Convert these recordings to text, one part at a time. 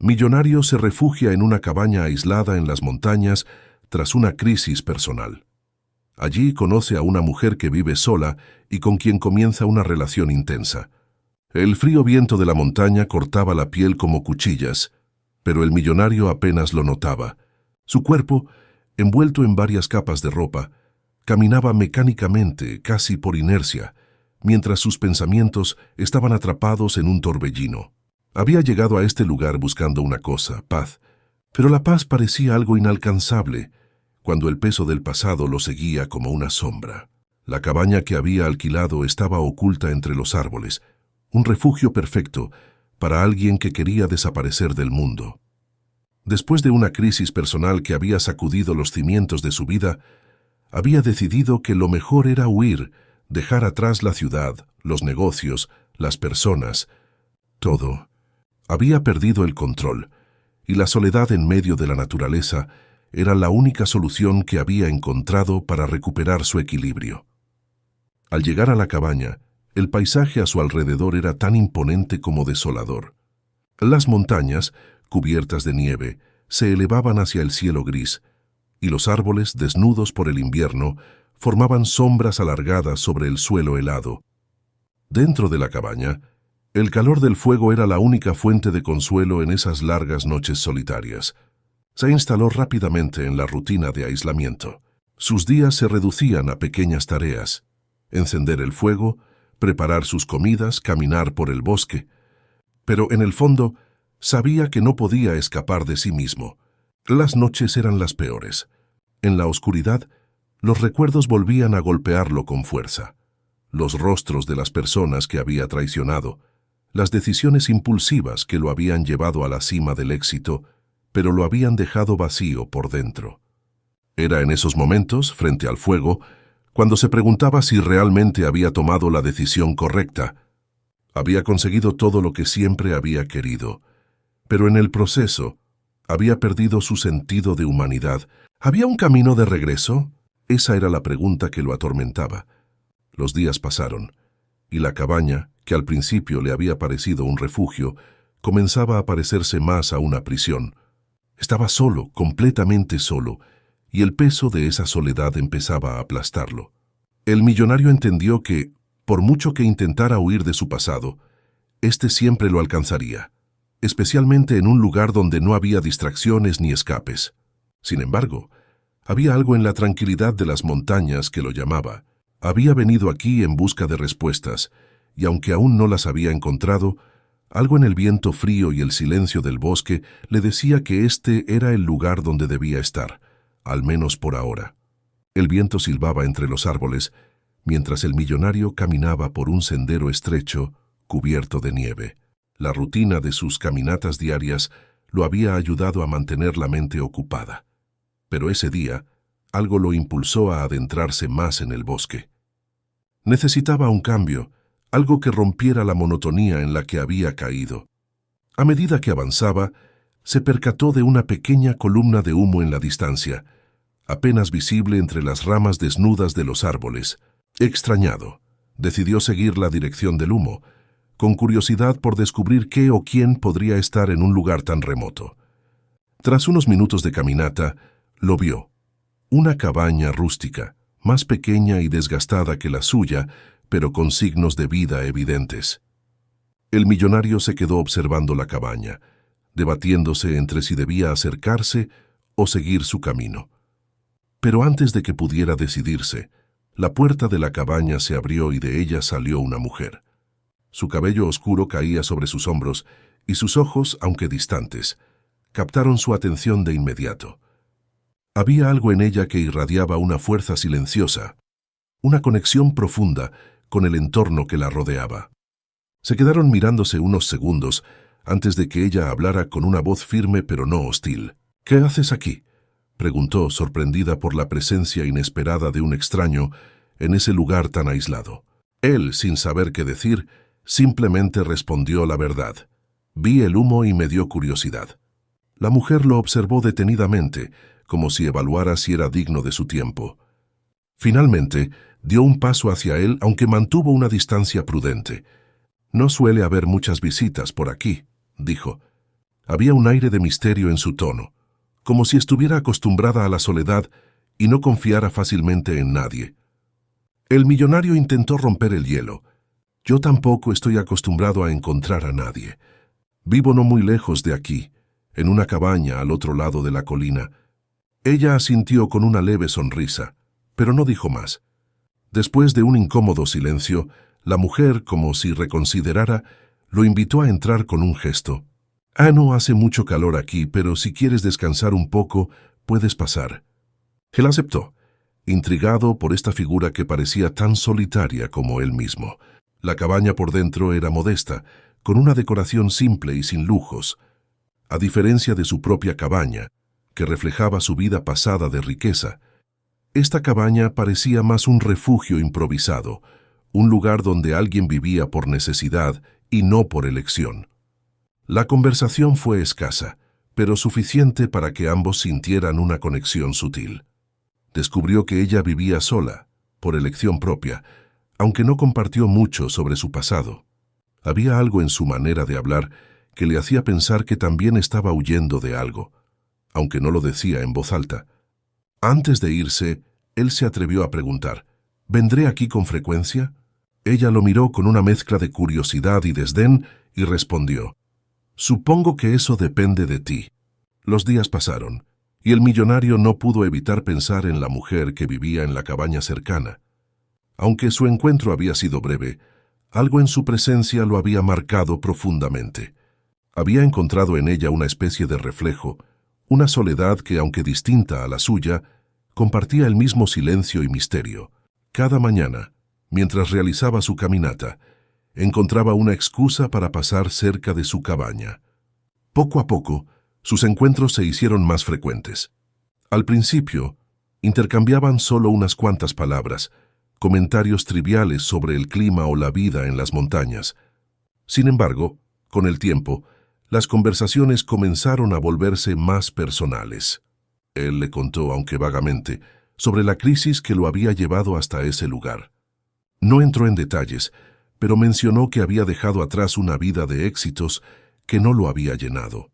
Millonario se refugia en una cabaña aislada en las montañas tras una crisis personal. Allí conoce a una mujer que vive sola y con quien comienza una relación intensa. El frío viento de la montaña cortaba la piel como cuchillas, pero el millonario apenas lo notaba. Su cuerpo, envuelto en varias capas de ropa, caminaba mecánicamente, casi por inercia, mientras sus pensamientos estaban atrapados en un torbellino. Había llegado a este lugar buscando una cosa, paz, pero la paz parecía algo inalcanzable, cuando el peso del pasado lo seguía como una sombra. La cabaña que había alquilado estaba oculta entre los árboles, un refugio perfecto para alguien que quería desaparecer del mundo. Después de una crisis personal que había sacudido los cimientos de su vida, había decidido que lo mejor era huir, dejar atrás la ciudad, los negocios, las personas, todo. Había perdido el control, y la soledad en medio de la naturaleza era la única solución que había encontrado para recuperar su equilibrio. Al llegar a la cabaña, el paisaje a su alrededor era tan imponente como desolador. Las montañas, cubiertas de nieve, se elevaban hacia el cielo gris, y los árboles, desnudos por el invierno, formaban sombras alargadas sobre el suelo helado. Dentro de la cabaña, el calor del fuego era la única fuente de consuelo en esas largas noches solitarias. Se instaló rápidamente en la rutina de aislamiento. Sus días se reducían a pequeñas tareas: encender el fuego, preparar sus comidas, caminar por el bosque. Pero en el fondo, sabía que no podía escapar de sí mismo. Las noches eran las peores. En la oscuridad, los recuerdos volvían a golpearlo con fuerza. Los rostros de las personas que había traicionado, las decisiones impulsivas que lo habían llevado a la cima del éxito, pero lo habían dejado vacío por dentro. Era en esos momentos, frente al fuego, cuando se preguntaba si realmente había tomado la decisión correcta. Había conseguido todo lo que siempre había querido, pero en el proceso había perdido su sentido de humanidad. ¿Había un camino de regreso? Esa era la pregunta que lo atormentaba. Los días pasaron, y la cabaña, que al principio le había parecido un refugio, comenzaba a parecerse más a una prisión. Estaba solo, completamente solo, y el peso de esa soledad empezaba a aplastarlo. El millonario entendió que, por mucho que intentara huir de su pasado, éste siempre lo alcanzaría, especialmente en un lugar donde no había distracciones ni escapes. Sin embargo, había algo en la tranquilidad de las montañas que lo llamaba. Había venido aquí en busca de respuestas, y aunque aún no las había encontrado, algo en el viento frío y el silencio del bosque le decía que este era el lugar donde debía estar, al menos por ahora. El viento silbaba entre los árboles, mientras el millonario caminaba por un sendero estrecho, cubierto de nieve. La rutina de sus caminatas diarias lo había ayudado a mantener la mente ocupada. Pero ese día, algo lo impulsó a adentrarse más en el bosque. Necesitaba un cambio, algo que rompiera la monotonía en la que había caído. A medida que avanzaba, se percató de una pequeña columna de humo en la distancia, apenas visible entre las ramas desnudas de los árboles. Extrañado, decidió seguir la dirección del humo, con curiosidad por descubrir qué o quién podría estar en un lugar tan remoto. Tras unos minutos de caminata, lo vio. Una cabaña rústica, más pequeña y desgastada que la suya, pero con signos de vida evidentes. El millonario se quedó observando la cabaña, debatiéndose entre si debía acercarse o seguir su camino. Pero antes de que pudiera decidirse, la puerta de la cabaña se abrió y de ella salió una mujer. Su cabello oscuro caía sobre sus hombros y sus ojos, aunque distantes, captaron su atención de inmediato. Había algo en ella que irradiaba una fuerza silenciosa, una conexión profunda con el entorno que la rodeaba. Se quedaron mirándose unos segundos antes de que ella hablara con una voz firme pero no hostil. «¿Qué haces aquí?», preguntó, sorprendida por la presencia inesperada de un extraño en ese lugar tan aislado. Él, sin saber qué decir, simplemente respondió la verdad. «Vi el humo y me dio curiosidad». La mujer lo observó detenidamente, como si evaluara si era digno de su tiempo. Finalmente, dio un paso hacia él, aunque mantuvo una distancia prudente. «No suele haber muchas visitas por aquí», dijo. Había un aire de misterio en su tono, como si estuviera acostumbrada a la soledad y no confiara fácilmente en nadie. El millonario intentó romper el hielo. Yo tampoco estoy acostumbrado a encontrar a nadie. Vivo no muy lejos de aquí, en una cabaña al otro lado de la colina. Ella asintió con una leve sonrisa, pero no dijo más. Después de un incómodo silencio, la mujer, como si reconsiderara, lo invitó a entrar con un gesto. No hace mucho calor aquí, pero si quieres descansar un poco, puedes pasar. Él aceptó, intrigado por esta figura que parecía tan solitaria como él mismo. La cabaña por dentro era modesta, con una decoración simple y sin lujos. A diferencia de su propia cabaña, que reflejaba su vida pasada de riqueza, esta cabaña parecía más un refugio improvisado, un lugar donde alguien vivía por necesidad y no por elección. La conversación fue escasa, pero suficiente para que ambos sintieran una conexión sutil. Descubrió que ella vivía sola, por elección propia, aunque no compartió mucho sobre su pasado. Había algo en su manera de hablar que le hacía pensar que también estaba huyendo de algo, aunque no lo decía en voz alta. Antes de irse, él se atrevió a preguntar, ¿vendré aquí con frecuencia? Ella lo miró con una mezcla de curiosidad y desdén y respondió, supongo que eso depende de ti. Los días pasaron, y el millonario no pudo evitar pensar en la mujer que vivía en la cabaña cercana. Aunque su encuentro había sido breve, algo en su presencia lo había marcado profundamente. Había encontrado en ella una especie de reflejo, una soledad que, aunque distinta a la suya, compartía el mismo silencio y misterio. Cada mañana, mientras realizaba su caminata, encontraba una excusa para pasar cerca de su cabaña. Poco a poco, sus encuentros se hicieron más frecuentes. Al principio, intercambiaban solo unas cuantas palabras, comentarios triviales sobre el clima o la vida en las montañas. Sin embargo, con el tiempo, las conversaciones comenzaron a volverse más personales. Él le contó, aunque vagamente, sobre la crisis que lo había llevado hasta ese lugar. No entró en detalles, pero mencionó que había dejado atrás una vida de éxitos que no lo había llenado.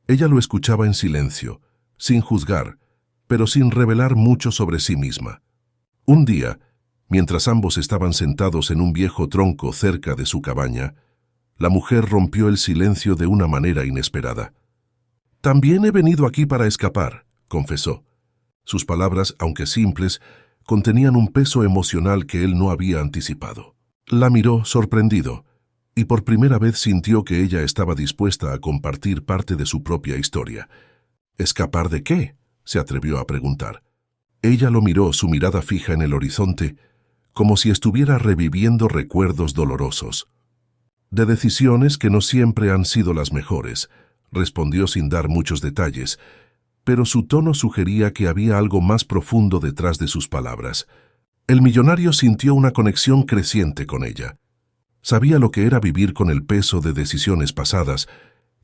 Ella lo escuchaba en silencio, sin juzgar, pero sin revelar mucho sobre sí misma. Un día, mientras ambos estaban sentados en un viejo tronco cerca de su cabaña, la mujer rompió el silencio de una manera inesperada. «También he venido aquí para escapar», confesó. Sus palabras, aunque simples, contenían un peso emocional que él no había anticipado. La miró sorprendido, y por primera vez sintió que ella estaba dispuesta a compartir parte de su propia historia. «¿Escapar de qué?», se atrevió a preguntar. Ella lo miró, su mirada fija en el horizonte, como si estuviera reviviendo recuerdos dolorosos. «De decisiones que no siempre han sido las mejores», respondió sin dar muchos detalles, pero su tono sugería que había algo más profundo detrás de sus palabras. El millonario sintió una conexión creciente con ella. Sabía lo que era vivir con el peso de decisiones pasadas,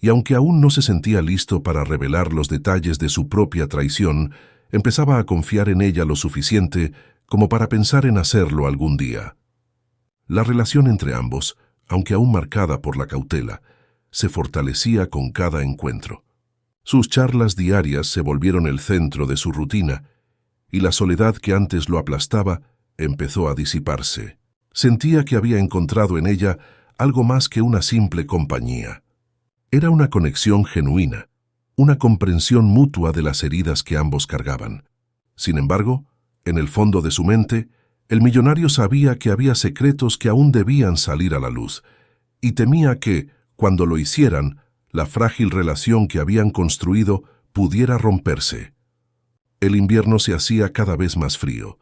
y aunque aún no se sentía listo para revelar los detalles de su propia traición, empezaba a confiar en ella lo suficiente como para pensar en hacerlo algún día. La relación entre ambos, aunque aún marcada por la cautela, se fortalecía con cada encuentro. Sus charlas diarias se volvieron el centro de su rutina, y la soledad que antes lo aplastaba empezó a disiparse. Sentía que había encontrado en ella algo más que una simple compañía. Era una conexión genuina, una comprensión mutua de las heridas que ambos cargaban. Sin embargo, en el fondo de su mente, el millonario sabía que había secretos que aún debían salir a la luz, y temía que, cuando lo hicieran, la frágil relación que habían construido pudiera romperse. El invierno se hacía cada vez más frío,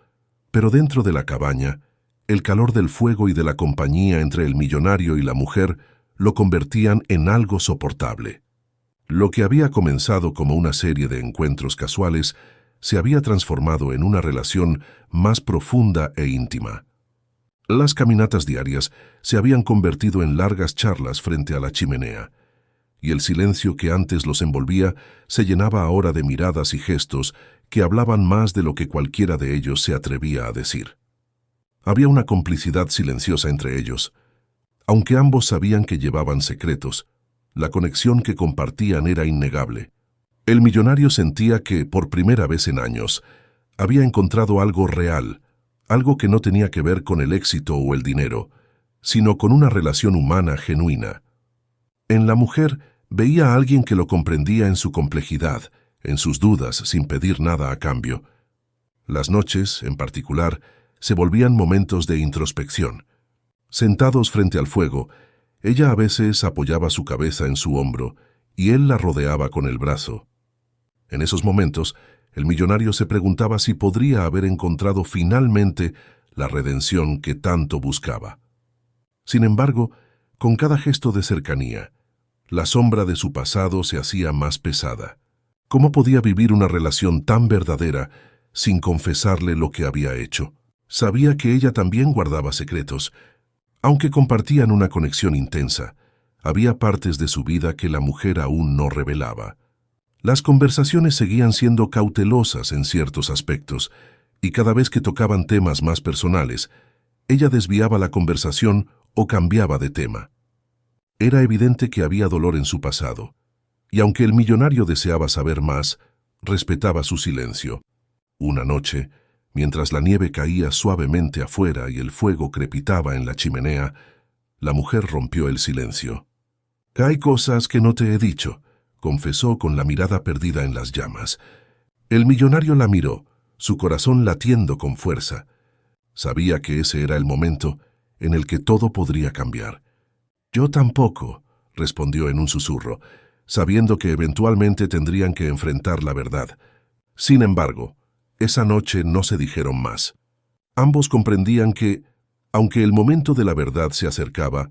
pero dentro de la cabaña, el calor del fuego y de la compañía entre el millonario y la mujer lo convertían en algo soportable. Lo que había comenzado como una serie de encuentros casuales se había transformado en una relación más profunda e íntima. Las caminatas diarias se habían convertido en largas charlas frente a la chimenea, y el silencio que antes los envolvía se llenaba ahora de miradas y gestos que hablaban más de lo que cualquiera de ellos se atrevía a decir. Había una complicidad silenciosa entre ellos. Aunque ambos sabían que llevaban secretos, La conexión que compartían era innegable. El millonario sentía que, por primera vez en años, había encontrado algo real, algo que no tenía que ver con el éxito o el dinero, sino con una relación humana genuina. En la mujer veía a alguien que lo comprendía en su complejidad, en sus dudas, sin pedir nada a cambio. Las noches, en particular, se volvían momentos de introspección. Sentados frente al fuego, ella a veces apoyaba su cabeza en su hombro y él la rodeaba con el brazo. En esos momentos, el millonario se preguntaba si podría haber encontrado finalmente la redención que tanto buscaba. Sin embargo, con cada gesto de cercanía, la sombra de su pasado se hacía más pesada. ¿Cómo podía vivir una relación tan verdadera sin confesarle lo que había hecho? Sabía que ella también guardaba secretos. Aunque compartían una conexión intensa, había partes de su vida que la mujer aún no revelaba. Las conversaciones seguían siendo cautelosas en ciertos aspectos, y cada vez que tocaban temas más personales, ella desviaba la conversación o cambiaba de tema. Era evidente que había dolor en su pasado, y aunque el millonario deseaba saber más, respetaba su silencio. Una noche, mientras la nieve caía suavemente afuera y el fuego crepitaba en la chimenea, la mujer rompió el silencio. «Hay cosas que no te he dicho», confesó con la mirada perdida en las llamas. El millonario la miró, su corazón latiendo con fuerza. Sabía que ese era el momento en el que todo podría cambiar. «Yo tampoco», respondió en un susurro, sabiendo que eventualmente tendrían que enfrentar la verdad. Sin embargo, esa noche no se dijeron más. Ambos comprendían que, aunque el momento de la verdad se acercaba,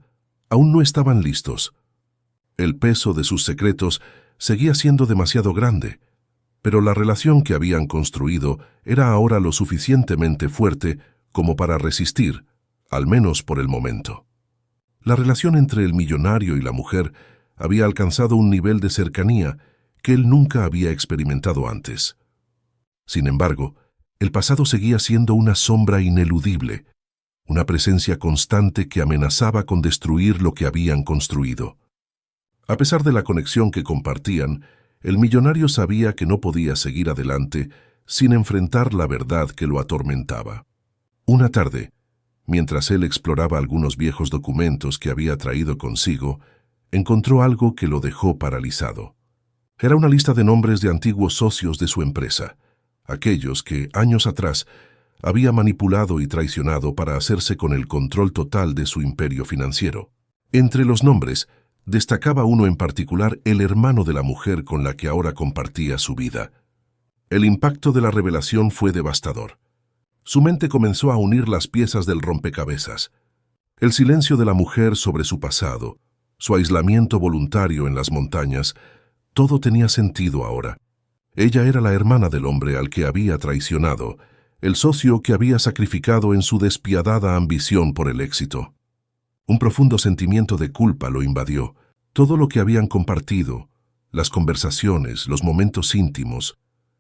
aún no estaban listos. El peso de sus secretos seguía siendo demasiado grande, pero la relación que habían construido era ahora lo suficientemente fuerte como para resistir, al menos por el momento. La relación entre el millonario y la mujer había alcanzado un nivel de cercanía que él nunca había experimentado antes. Sin embargo, el pasado seguía siendo una sombra ineludible, una presencia constante que amenazaba con destruir lo que habían construido. A pesar de la conexión que compartían, el millonario sabía que no podía seguir adelante sin enfrentar la verdad que lo atormentaba. Una tarde, mientras él exploraba algunos viejos documentos que había traído consigo, encontró algo que lo dejó paralizado. Era una lista de nombres de antiguos socios de su empresa, aquellos que, años atrás, había manipulado y traicionado para hacerse con el control total de su imperio financiero. Entre los nombres, destacaba uno en particular, el hermano de la mujer con la que ahora compartía su vida. El impacto de la revelación fue devastador. Su mente comenzó a unir las piezas del rompecabezas. El silencio de la mujer sobre su pasado, su aislamiento voluntario en las montañas, todo tenía sentido ahora. Ella era la hermana del hombre al que había traicionado, el socio que había sacrificado en su despiadada ambición por el éxito. Un profundo sentimiento de culpa lo invadió. Todo lo que habían compartido, las conversaciones, los momentos íntimos,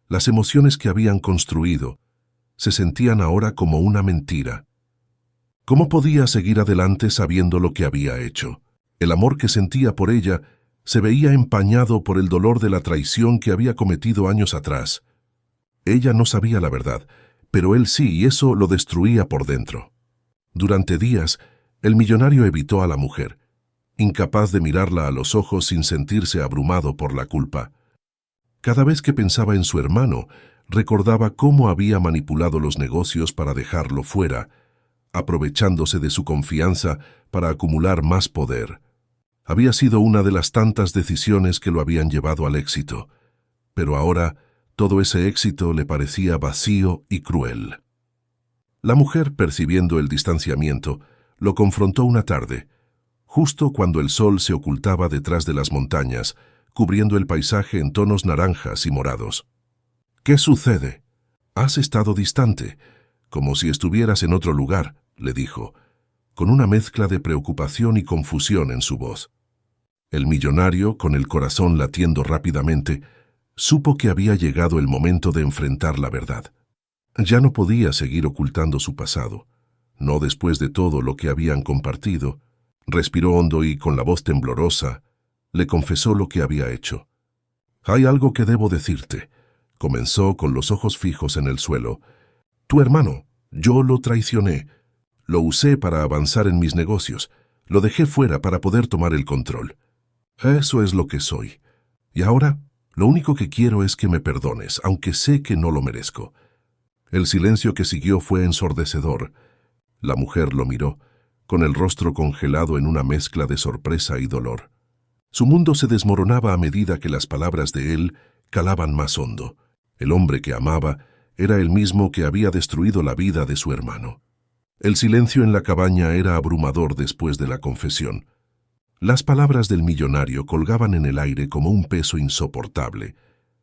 las emociones que habían construido, se sentían ahora como una mentira. ¿Cómo podía seguir adelante sabiendo lo que había hecho? El amor que sentía por ella se veía empañado por el dolor de la traición que había cometido años atrás. Ella no sabía la verdad, pero él sí, y eso lo destruía por dentro. Durante días, el millonario evitó a la mujer, incapaz de mirarla a los ojos sin sentirse abrumado por la culpa. Cada vez que pensaba en su hermano, recordaba cómo había manipulado los negocios para dejarlo fuera, aprovechándose de su confianza para acumular más poder. Había sido una de las tantas decisiones que lo habían llevado al éxito, pero ahora todo ese éxito le parecía vacío y cruel. La mujer, percibiendo el distanciamiento, lo confrontó una tarde, justo cuando el sol se ocultaba detrás de las montañas, cubriendo el paisaje en tonos naranjas y morados. «¿Qué sucede? Has estado distante, como si estuvieras en otro lugar», le dijo, con una mezcla de preocupación y confusión en su voz. El millonario, con el corazón latiendo rápidamente, supo que había llegado el momento de enfrentar la verdad. Ya no podía seguir ocultando su pasado, no después de todo lo que habían compartido. Respiró hondo y, con la voz temblorosa, Le confesó lo que había hecho. «Hay algo que debo decirte», comenzó con los ojos fijos en el suelo. «Tu hermano, yo lo traicioné. Lo usé para avanzar en mis negocios. Lo dejé fuera para poder tomar el control. Eso es lo que soy. Y ahora, lo único que quiero es que me perdones, aunque sé que no lo merezco». El silencio que siguió fue ensordecedor. La mujer lo miró, con el rostro congelado en una mezcla de sorpresa y dolor. Su mundo se desmoronaba a medida que las palabras de él calaban más hondo. El hombre que amaba era el mismo que había destruido la vida de su hermano. El silencio en la cabaña era abrumador después de la confesión. Las palabras del millonario colgaban en el aire como un peso insoportable,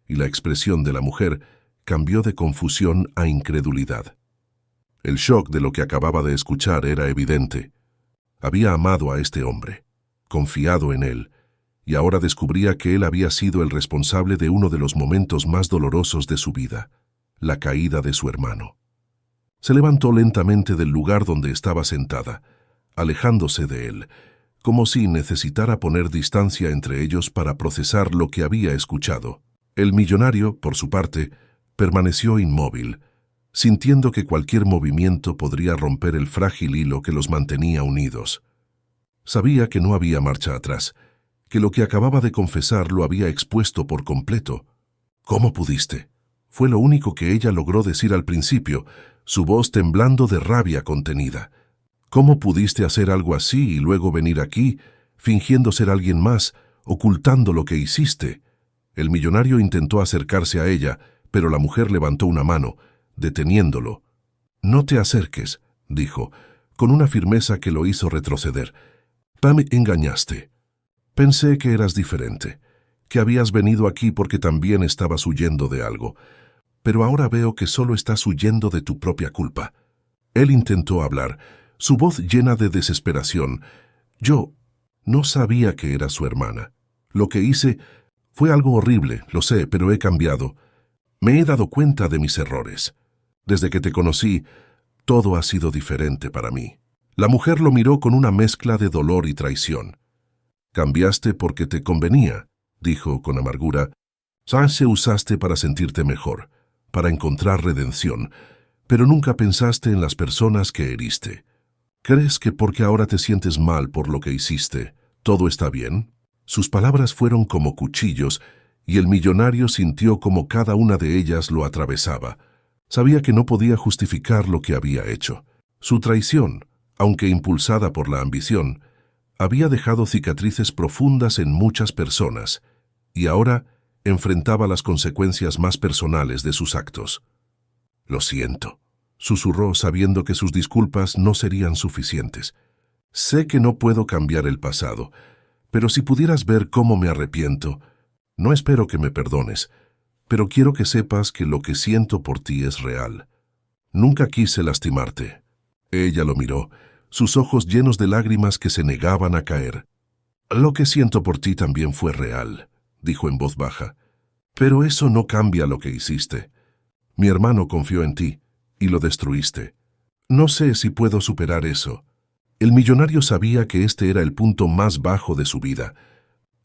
y la expresión de la mujer cambió de confusión a incredulidad. El shock de lo que acababa de escuchar era evidente. Había amado a este hombre, confiado en él, y ahora descubría que él había sido el responsable de uno de los momentos más dolorosos de su vida, la caída de su hermano. Se levantó lentamente del lugar donde estaba sentada, alejándose de él, como si necesitara poner distancia entre ellos para procesar lo que había escuchado. El millonario, por su parte, permaneció inmóvil, sintiendo que cualquier movimiento podría romper el frágil hilo que los mantenía unidos. Sabía que no había marcha atrás, que lo que acababa de confesar lo había expuesto por completo. «¿Cómo pudiste?», fue lo único que ella logró decir al principio, su voz temblando de rabia contenida. «¿Cómo pudiste hacer algo así y luego venir aquí, fingiendo ser alguien más, ocultando lo que hiciste?» El millonario intentó acercarse a ella, pero la mujer levantó una mano, deteniéndolo. «No te acerques», dijo, con una firmeza que lo hizo retroceder. «Me engañaste. Pensé que eras diferente, que habías venido aquí porque también estabas huyendo de algo, pero ahora veo que solo estás huyendo de tu propia culpa». Él intentó hablar, su voz llena de desesperación. «Yo no sabía que era su hermana. Lo que hice fue algo horrible, lo sé, pero he cambiado. Me he dado cuenta de mis errores. Desde que te conocí, todo ha sido diferente para mí». La mujer lo miró con una mezcla de dolor y traición. «Cambiaste porque te convenía», dijo con amargura. «Se usaste para sentirte mejor, para encontrar redención, pero nunca pensaste en las personas que heriste. ¿Crees que porque ahora te sientes mal por lo que hiciste, todo está bien?» Sus palabras fueron como cuchillos, y el millonario sintió como cada una de ellas lo atravesaba. Sabía que no podía justificar lo que había hecho. Su traición, aunque impulsada por la ambición, había dejado cicatrices profundas en muchas personas, y ahora enfrentaba las consecuencias más personales de sus actos. «Lo siento», susurró sabiendo que sus disculpas no serían suficientes. «Sé que no puedo cambiar el pasado, pero si pudieras ver cómo me arrepiento, no espero que me perdones, pero quiero que sepas que lo que siento por ti es real. Nunca quise lastimarte». Ella lo miró, sus ojos llenos de lágrimas que se negaban a caer. «Lo que siento por ti también fue real», dijo en voz baja, «pero eso no cambia lo que hiciste. Mi hermano confió en ti, y lo destruiste. No sé si puedo superar eso». El millonario sabía que este era el punto más bajo de su vida.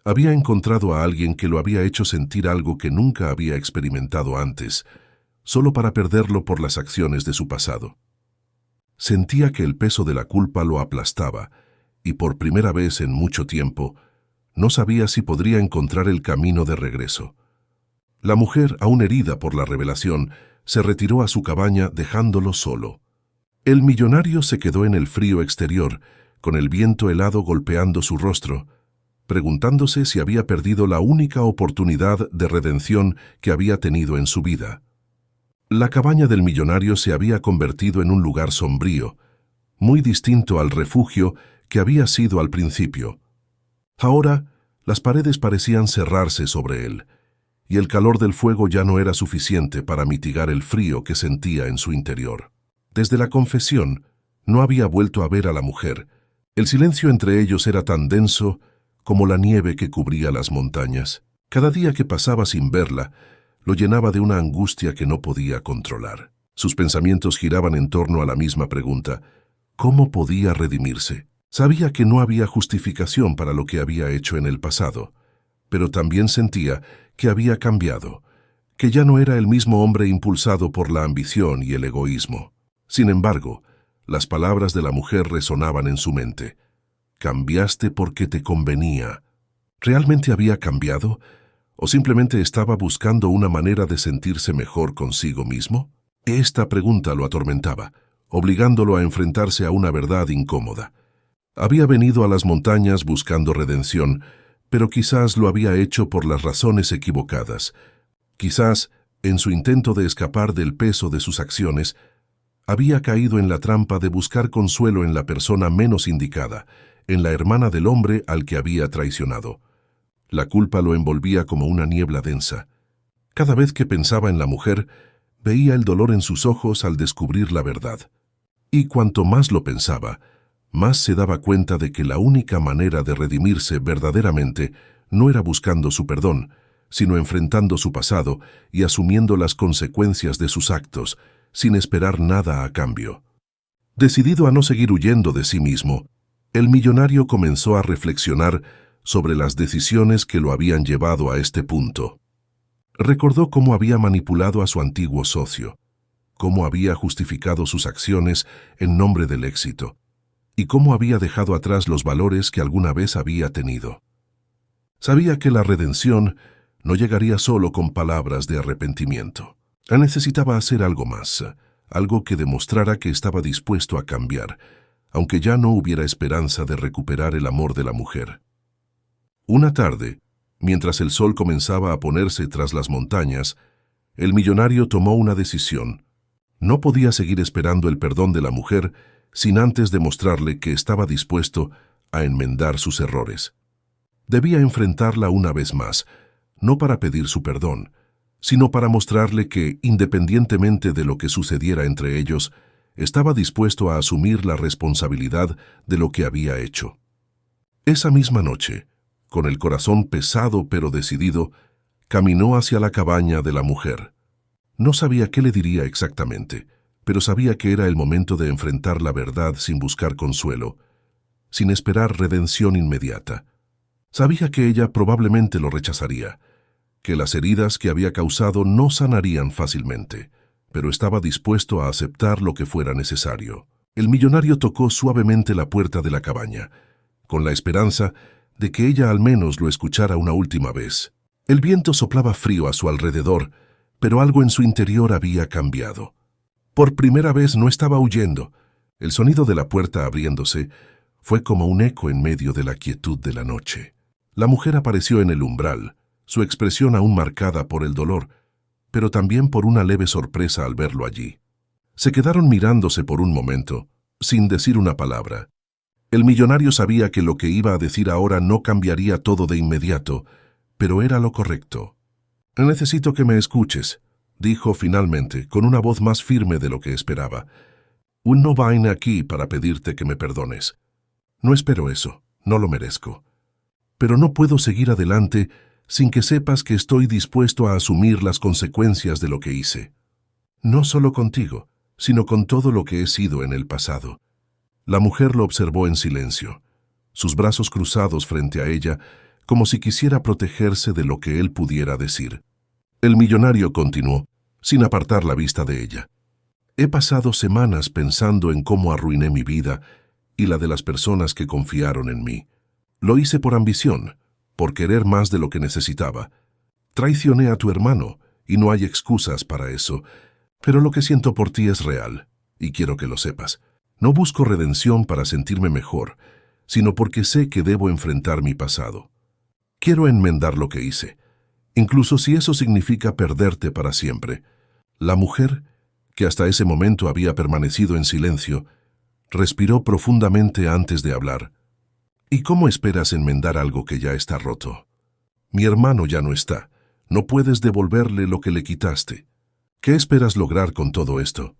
Había encontrado a alguien que lo había hecho sentir algo que nunca había experimentado antes, solo para perderlo por las acciones de su pasado. Sentía que el peso de la culpa lo aplastaba, y por primera vez en mucho tiempo, no sabía si podría encontrar el camino de regreso. La mujer, aún herida por la revelación, se retiró a su cabaña dejándolo solo. El millonario se quedó en el frío exterior, con el viento helado golpeando su rostro, preguntándose si había perdido la única oportunidad de redención que había tenido en su vida. La cabaña del millonario se había convertido en un lugar sombrío, muy distinto al refugio que había sido al principio. Ahora, las paredes parecían cerrarse sobre él, y el calor del fuego ya no era suficiente para mitigar el frío que sentía en su interior. Desde la confesión, no había vuelto a ver a la mujer. El silencio entre ellos era tan denso como la nieve que cubría las montañas. Cada día que pasaba sin verla, lo llenaba de una angustia que no podía controlar. Sus pensamientos giraban en torno a la misma pregunta: ¿cómo podía redimirse? Sabía que no había justificación para lo que había hecho en el pasado. pero también sentía que había cambiado, que ya no era el mismo hombre impulsado por la ambición y el egoísmo. Sin embargo, las palabras de la mujer resonaban en su mente. «Cambiaste porque te convenía». ¿Realmente había cambiado? ¿O simplemente estaba buscando una manera de sentirse mejor consigo mismo? Esta pregunta lo atormentaba, obligándolo a enfrentarse a una verdad incómoda. Había venido a las montañas buscando redención, pero quizás lo había hecho por las razones equivocadas. Quizás, en su intento de escapar del peso de sus acciones, había caído en la trampa de buscar consuelo en la persona menos indicada, en la hermana del hombre al que había traicionado. La culpa lo envolvía como una niebla densa. Cada vez que pensaba en la mujer, veía el dolor en sus ojos al descubrir la verdad. Y cuanto más lo pensaba, más se daba cuenta de que la única manera de redimirse verdaderamente no era buscando su perdón, sino enfrentando su pasado y asumiendo las consecuencias de sus actos, sin esperar nada a cambio. Decidido a no seguir huyendo de sí mismo, el millonario comenzó a reflexionar sobre las decisiones que lo habían llevado a este punto. Recordó cómo había manipulado a su antiguo socio, cómo había justificado sus acciones en nombre del éxito, y cómo había dejado atrás los valores que alguna vez había tenido. Sabía que la redención no llegaría solo con palabras de arrepentimiento. Necesitaba hacer algo más, algo que demostrara que estaba dispuesto a cambiar, aunque ya no hubiera esperanza de recuperar el amor de la mujer. Una tarde, mientras el sol comenzaba a ponerse tras las montañas, el millonario tomó una decisión. No podía seguir esperando el perdón de la mujer sin antes demostrarle que estaba dispuesto a enmendar sus errores. Debía enfrentarla una vez más, no para pedir su perdón, sino para mostrarle que, independientemente de lo que sucediera entre ellos, estaba dispuesto a asumir la responsabilidad de lo que había hecho. Esa misma noche, con el corazón pesado pero decidido, caminó hacia la cabaña de la mujer. No sabía qué le diría exactamente, pero sabía que era el momento de enfrentar la verdad sin buscar consuelo, sin esperar redención inmediata. Sabía que ella probablemente lo rechazaría, que las heridas que había causado no sanarían fácilmente, pero estaba dispuesto a aceptar lo que fuera necesario. El millonario tocó suavemente la puerta de la cabaña, con la esperanza de que ella al menos lo escuchara una última vez. El viento soplaba frío a su alrededor, pero algo en su interior había cambiado. Por primera vez no estaba huyendo. El sonido de la puerta abriéndose fue como un eco en medio de la quietud de la noche. La mujer apareció en el umbral, su expresión aún marcada por el dolor, pero también por una leve sorpresa al verlo allí. Se quedaron mirándose por un momento, sin decir una palabra. El millonario sabía que lo que iba a decir ahora no cambiaría todo de inmediato, pero era lo correcto. «Necesito que me escuches», dijo finalmente, con una voz más firme de lo que esperaba. «No vine aquí para pedirte que me perdones. No espero eso, no lo merezco. Pero no puedo seguir adelante sin que sepas que estoy dispuesto a asumir las consecuencias de lo que hice. No solo contigo, sino con todo lo que he sido en el pasado». La mujer lo observó en silencio, sus brazos cruzados frente a ella, como si quisiera protegerse de lo que él pudiera decir. El millonario continuó, sin apartar la vista de ella. «He pasado semanas pensando en cómo arruiné mi vida y la de las personas que confiaron en mí. Lo hice por ambición, por querer más de lo que necesitaba. Traicioné a tu hermano, y no hay excusas para eso, pero lo que siento por ti es real, y quiero que lo sepas. No busco redención para sentirme mejor, sino porque sé que debo enfrentar mi pasado. Quiero enmendar lo que hice, incluso si eso significa perderte para siempre». La mujer, que hasta ese momento había permanecido en silencio, respiró profundamente antes de hablar. «¿Y cómo esperas enmendar algo que ya está roto? Mi hermano ya no está. No puedes devolverle lo que le quitaste. ¿Qué esperas lograr con todo esto?»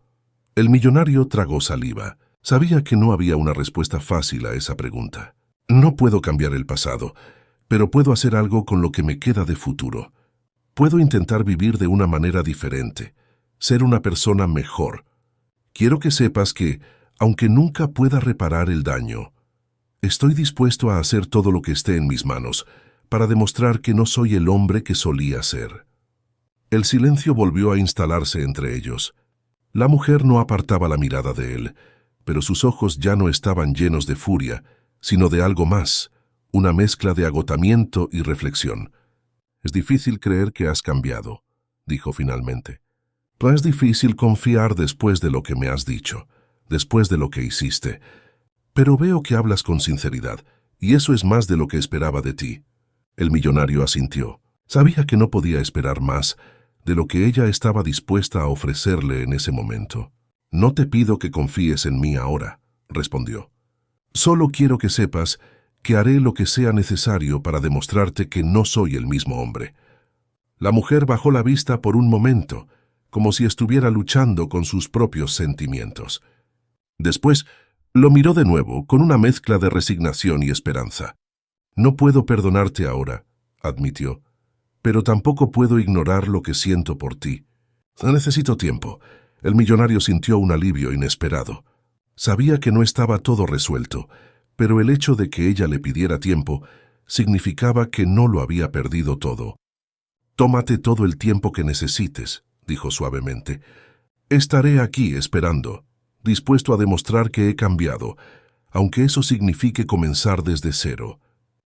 El millonario tragó saliva. Sabía que no había una respuesta fácil a esa pregunta. «No puedo cambiar el pasado, pero puedo hacer algo con lo que me queda de futuro. Puedo intentar vivir de una manera diferente, ser una persona mejor. Quiero que sepas que, aunque nunca pueda reparar el daño, estoy dispuesto a hacer todo lo que esté en mis manos para demostrar que no soy el hombre que solía ser. El silencio volvió a instalarse entre ellos. La mujer no apartaba la mirada de él, pero sus ojos ya no estaban llenos de furia, sino de algo más, una mezcla de agotamiento y reflexión. «Es difícil creer que has cambiado», dijo finalmente. «No es difícil confiar después de lo que me has dicho, después de lo que hiciste. Pero veo que hablas con sinceridad, y eso es más de lo que esperaba de ti». El millonario asintió. Sabía que no podía esperar más de lo que ella estaba dispuesta a ofrecerle en ese momento. «No te pido que confíes en mí ahora», respondió. «Solo quiero que sepas que haré lo que sea necesario para demostrarte que no soy el mismo hombre». La mujer bajó la vista por un momento, como si estuviera luchando con sus propios sentimientos. Después, lo miró de nuevo, con una mezcla de resignación y esperanza. «No puedo perdonarte ahora», admitió, «pero tampoco puedo ignorar lo que siento por ti. Necesito tiempo». El millonario sintió un alivio inesperado. Sabía que no estaba todo resuelto, pero el hecho de que ella le pidiera tiempo significaba que no lo había perdido todo. «Tómate todo el tiempo que necesites», dijo suavemente. «Estaré aquí esperando, dispuesto a demostrar que he cambiado, aunque eso signifique comenzar desde cero».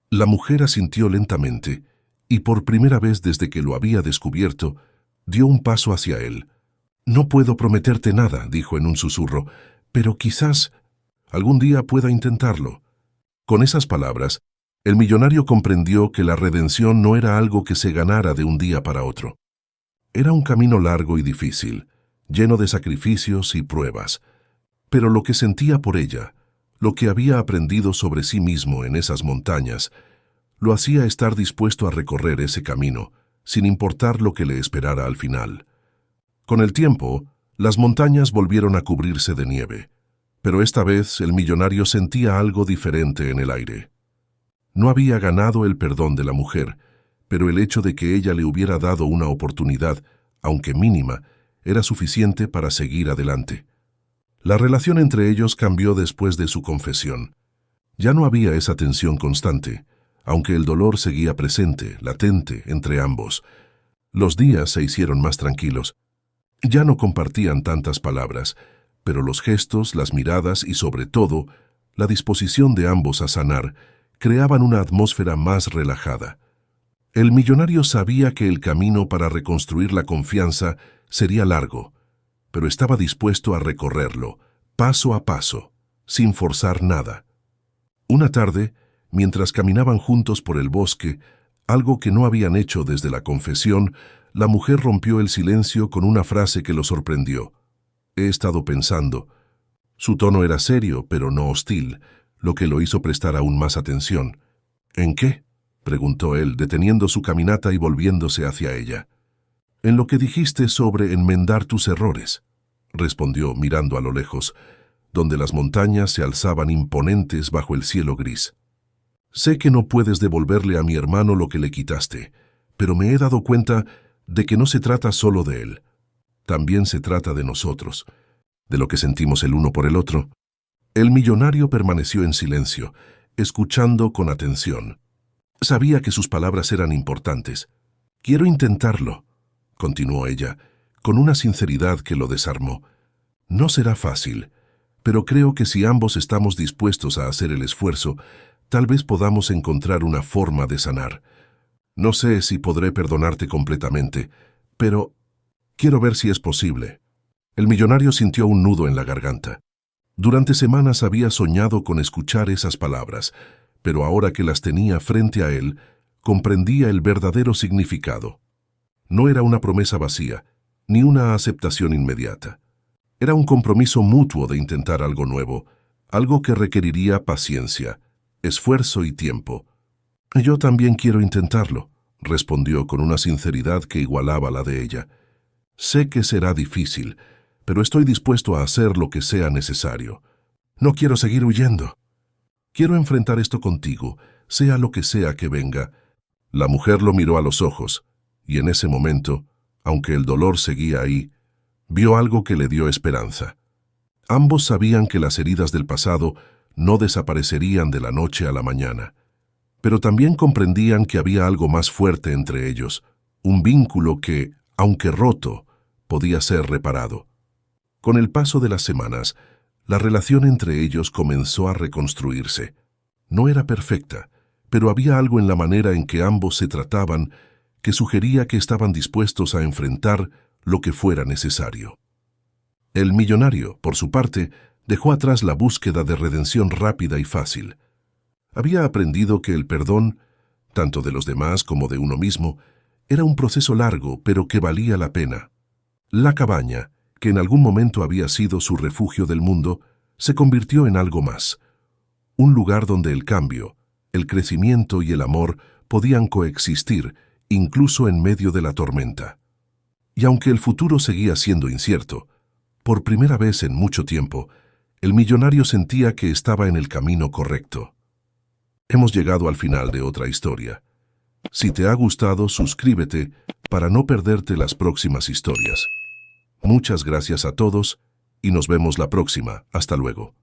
La mujer asintió lentamente, y por primera vez desde que lo había descubierto, dio un paso hacia él. «No puedo prometerte nada», dijo en un susurro, «pero quizás algún día pueda intentarlo». Con esas palabras, el millonario comprendió que la redención no era algo que se ganara de un día para otro. Era un camino largo y difícil, lleno de sacrificios y pruebas. Pero lo que sentía por ella, lo que había aprendido sobre sí mismo en esas montañas, lo hacía estar dispuesto a recorrer ese camino, sin importar lo que le esperara al final. Con el tiempo, las montañas volvieron a cubrirse de nieve, pero esta vez el millonario sentía algo diferente en el aire. No había ganado el perdón de la mujer, pero el hecho de que ella le hubiera dado una oportunidad, aunque mínima, era suficiente para seguir adelante. La relación entre ellos cambió después de su confesión. Ya no había esa tensión constante, aunque el dolor seguía presente, latente, entre ambos. Los días se hicieron más tranquilos. Ya no compartían tantas palabras, pero los gestos, las miradas y, sobre todo, la disposición de ambos a sanar creaban una atmósfera más relajada. El millonario sabía que el camino para reconstruir la confianza sería largo, pero estaba dispuesto a recorrerlo, paso a paso, sin forzar nada. Una tarde, mientras caminaban juntos por el bosque, algo que no habían hecho desde la confesión, la mujer rompió el silencio con una frase que lo sorprendió. «He estado pensando». Su tono era serio, pero no hostil, lo que lo hizo prestar aún más atención. «¿En qué?», preguntó él, deteniendo su caminata y volviéndose hacia ella. «En lo que dijiste sobre enmendar tus errores», respondió mirando a lo lejos, donde las montañas se alzaban imponentes bajo el cielo gris. «Sé que no puedes devolverle a mi hermano lo que le quitaste, pero me he dado cuenta de que no se trata solo de él. También se trata de nosotros, de lo que sentimos el uno por el otro». El millonario permaneció en silencio, escuchando con atención. Sabía que sus palabras eran importantes. «Quiero intentarlo», continuó ella, con una sinceridad que lo desarmó. «No será fácil, pero creo que si ambos estamos dispuestos a hacer el esfuerzo, tal vez podamos encontrar una forma de sanar. No sé si podré perdonarte completamente, pero quiero ver si es posible». El millonario sintió un nudo en la garganta. Durante semanas había soñado con escuchar esas palabras, pero ahora que las tenía frente a él, comprendía el verdadero significado. No era una promesa vacía, ni una aceptación inmediata. Era un compromiso mutuo de intentar algo nuevo, algo que requeriría paciencia, esfuerzo y tiempo. «Yo también quiero intentarlo», respondió con una sinceridad que igualaba la de ella. «Sé que será difícil, pero estoy dispuesto a hacer lo que sea necesario. No quiero seguir huyendo. Quiero enfrentar esto contigo, sea lo que sea que venga». La mujer lo miró a los ojos, y en ese momento, aunque el dolor seguía ahí, vio algo que le dio esperanza. Ambos sabían que las heridas del pasado no desaparecerían de la noche a la mañana. pero también comprendían que había algo más fuerte entre ellos, un vínculo que, aunque roto, podía ser reparado. Con el paso de las semanas, la relación entre ellos comenzó a reconstruirse. No era perfecta, pero había algo en la manera en que ambos se trataban que sugería que estaban dispuestos a enfrentar lo que fuera necesario. El millonario, por su parte, dejó atrás la búsqueda de redención rápida y fácil. Había aprendido que el perdón, tanto de los demás como de uno mismo, era un proceso largo, pero que valía la pena. La cabaña, que en algún momento había sido su refugio del mundo, se convirtió en algo más. Un lugar donde el cambio, el crecimiento y el amor podían coexistir, incluso en medio de la tormenta. Y aunque el futuro seguía siendo incierto, por primera vez en mucho tiempo, el millonario sentía que estaba en el camino correcto. Hemos llegado al final de otra historia. Si te ha gustado, suscríbete para no perderte las próximas historias. Muchas gracias a todos y nos vemos la próxima. Hasta luego.